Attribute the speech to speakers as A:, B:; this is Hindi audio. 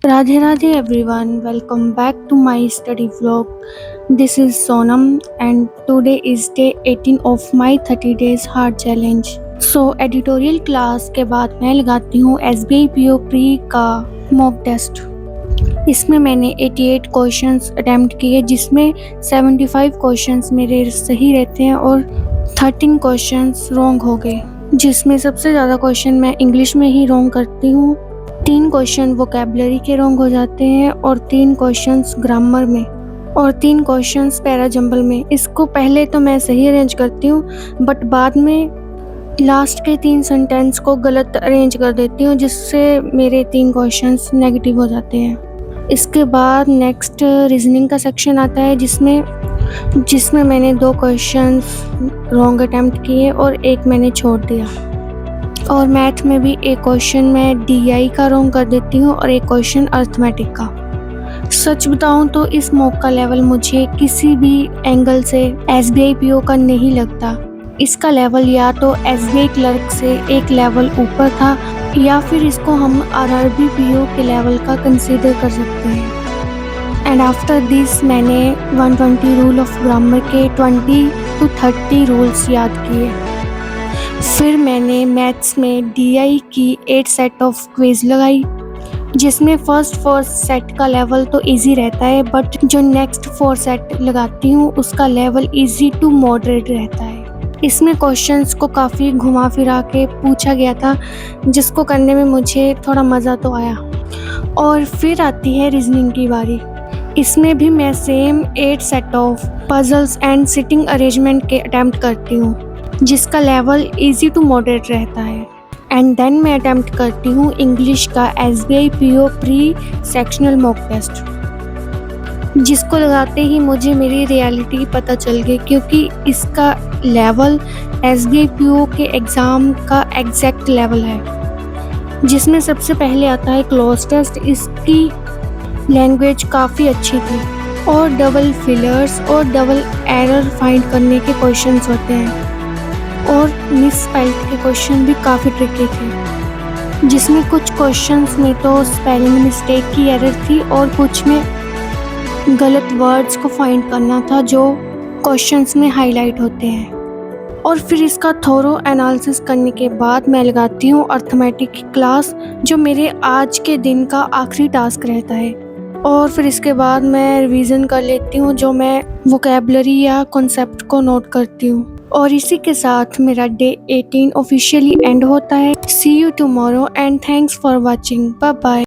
A: Radhe Radhe everyone, welcome back to my study vlog. This is Sonam and today is day 18 of my 30 days hard challenge. So editorial class के बाद मैं लगाती हूँ SBI PO प्री का मॉक टेस्ट। इसमें मैंने 88 क्वेश्चंस अटेम्प्ट किए जिसमें 75 क्वेश्चंस मेरे सही रहते हैं और 13 क्वेश्चंस रॉन्ग हो गए, जिसमें सबसे ज़्यादा क्वेश्चन मैं इंग्लिश में ही रॉन्ग करती हूँ। 3 क्वेश्चन वोकैबुलरी के रॉन्ग हो जाते हैं और 3 क्वेश्चंस ग्रामर में और 3 क्वेश्चंस पैरा जंबल में। इसको पहले तो मैं सही अरेंज करती हूँ बट बाद में लास्ट के 3 सेंटेंस को गलत अरेंज कर देती हूँ, जिससे मेरे 3 क्वेश्चंस नेगेटिव हो जाते हैं। इसके बाद नेक्स्ट रीजनिंग का सेक्शन आता है जिसमें मैंने 2 क्वेश्चंस रॉन्ग अटेम्प्ट किए और एक मैंने छोड़ दिया। और मैथ में भी एक क्वेश्चन मैं DI का रॉन्ग कर देती हूँ और एक क्वेश्चन अर्थमेटिक का। सच बताऊँ तो इस मॉक का लेवल मुझे किसी भी एंगल से SBI PO का नहीं लगता। इसका लेवल या तो SBI क्लर्क से एक लेवल ऊपर था या फिर इसको हम RRB PO के लेवल का कंसीडर कर सकते हैं। एंड आफ्टर दिस मैंने 120 रूल ऑफ ग्रामर के 20 to 30 रूल्स याद किए। फिर मैंने मैथ्स में DI की 8 सेट ऑफ क्विज लगाई, जिसमें फर्स्ट 4 सेट का लेवल तो इजी रहता है बट जो नेक्स्ट 4 सेट लगाती हूँ उसका लेवल इजी टू मॉडरेट रहता है। इसमें क्वेश्चंस को काफ़ी घुमा फिरा के पूछा गया था, जिसको करने में मुझे थोड़ा मज़ा तो आया। और फिर आती है रीजनिंग की बारी। इसमें भी मैं same 8 set of puzzles and sitting arrangement के अटेम्प्ट करती हूँ, जिसका लेवल इजी टू मॉडरेट रहता है। एंड देन मैं अटेम्प्ट करती हूँ इंग्लिश का SBI PO pre sectional mock test, जिसको लगाते ही मुझे मेरी रियलिटी पता चल गई, क्योंकि इसका लेवल SBI PO के एग्ज़ाम का एग्जैक्ट लेवल है। जिसमें सबसे पहले आता है क्लोज टेस्ट। इसकी लैंग्वेज काफ़ी अच्छी थी और डबल फिलर्स और डबल एरर फाइंड करने के क्वेश्चंस होते हैं और मिस स्पेल्ड के क्वेश्चन भी काफ़ी ट्रिकी थे, जिसमें कुछ क्वेश्चंस में तो स्पेलिंग मिस्टेक की एरर थी और कुछ में गलत वर्ड्स को फाइंड करना था जो क्वेश्चंस में हाईलाइट होते हैं। और फिर इसका थोरो एनालिसिस करने के बाद मैं लगाती हूँ अर्थमेटिक की क्लास, जो मेरे आज के दिन का आखिरी टास्क रहता है। और फिर इसके बाद मैं रिवीजन कर लेती हूँ जो मैं वोकैबुलरी या कॉन्सेप्ट को नोट करती हूँ। और इसी के साथ मेरा डे 18 ऑफिशियली एंड होता है। See you tomorrow and thanks for watching. Bye bye.